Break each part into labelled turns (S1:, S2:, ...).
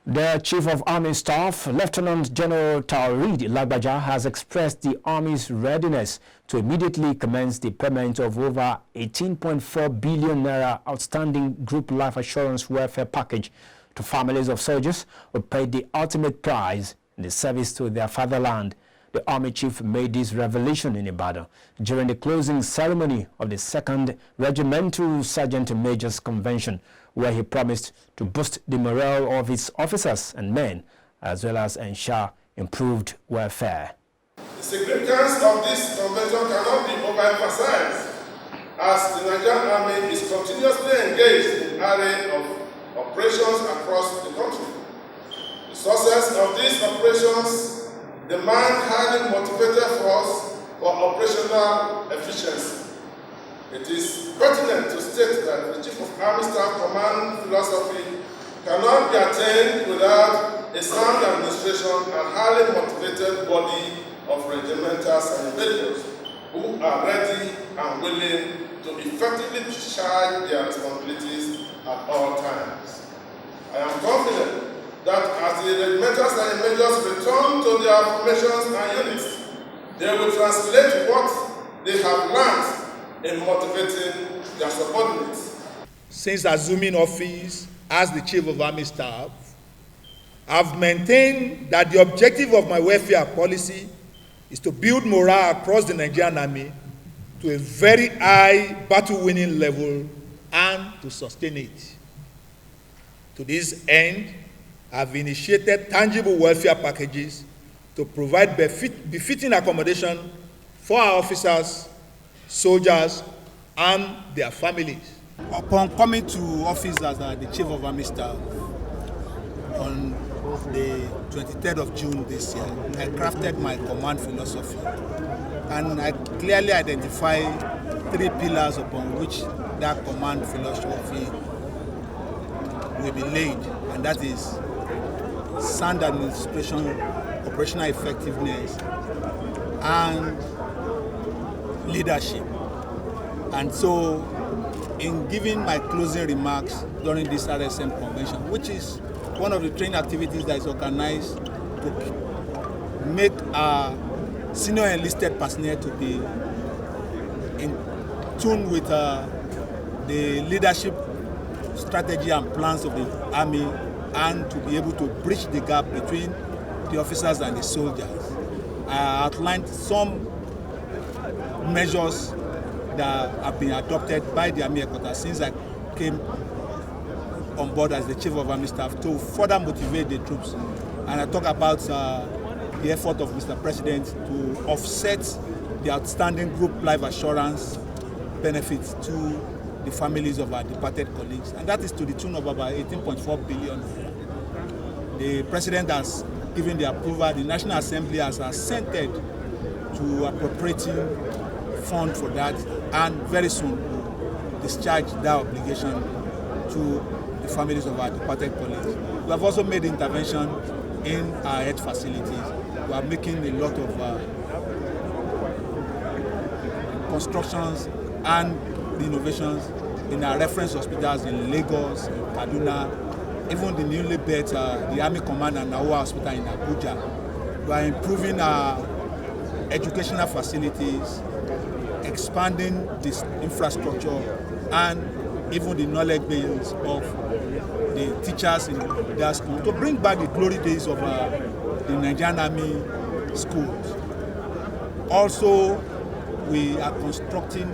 S1: The Chief of Army Staff, Lieutenant General Taoreed Lagbaja, has expressed the Army's readiness to immediately commence the payment of over 18.4 billion naira outstanding group life assurance welfare package to families of soldiers who paid the ultimate price in the service to their fatherland. The Army Chief made this revelation in Ibadan during the closing ceremony of the 2nd Regimental Sergeant Majors Convention, where he promised to boost the morale of its officers and men, as well as ensure improved welfare.
S2: The significance of this convention cannot be overemphasized, as the Nigerian Army is continuously engaged in an array of operations across the country. The success of these operations demand highly motivated force for operational efficiency. It is pertinent to state that the Chief of Army Staff Command philosophy cannot be attained without a sound administration and highly motivated body of regimentals and individuals who are ready and willing to effectively discharge their responsibilities at all times. I am confident that as the regimentals and majors return to their formations and units, they will translate what they have learned in motivating their subordinates.
S3: Since assuming office as the Chief of Army Staff, I've maintained that the objective of my welfare policy is to build morale across the Nigerian Army to a very high battle-winning level and to sustain it. To this end, I've initiated tangible welfare packages to provide befitting accommodation for our officers, soldiers, and their families.
S4: Upon coming to office as the Chief of Army Staff on the 23rd of June this year, I crafted my command philosophy, and I clearly identify 3 pillars upon which that command philosophy will be laid, and that is sound administration, operational effectiveness, and leadership. And so, in giving my closing remarks during this RSM convention, which is one of the training activities that is organized to make our senior enlisted personnel to be in tune with the leadership strategy and plans of the Army, and to be able to bridge the gap between the officers and the soldiers. I outlined some measures that have been adopted by the Army headquarters since I came on board as the Chief of Army Staff to further motivate the troops. And I talk about the effort of Mr. President to offset the outstanding group life assurance benefits to the families of our departed colleagues, and that is to the tune of about 18.4 billion. The President has given the approval, the National Assembly has assented to appropriating fund for that, and very soon will discharge that obligation to the families of our departed colleagues. We have also made intervention in our health facilities. We are making a lot of constructions and the innovations in our reference hospitals in Lagos, in Kaduna, even the newly built the Army Command and Naua Hospital in Abuja. We are improving our educational facilities, expanding this infrastructure, and even the knowledge base of the teachers in their school to bring back the glory days of the Nigerian Army schools. Also, we are constructing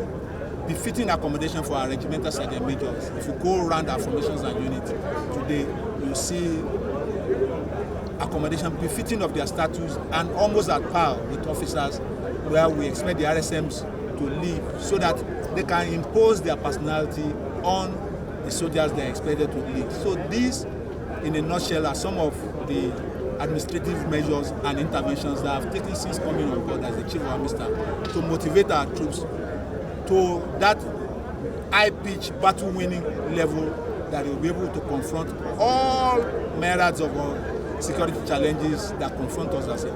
S4: befitting accommodation for our regimental sergeant majors. If you go around our formations and units today, you see accommodation befitting of their status and almost at par with officers, where we expect the RSMs to live so that they can impose their personality on the soldiers they are expected to lead. So these, in a nutshell, are some of the administrative measures and interventions that have taken since coming on board as the Chief of Army Staff to motivate our troops to that high-pitch battle-winning level that they will be able to confront all myriads of security challenges that confront us as a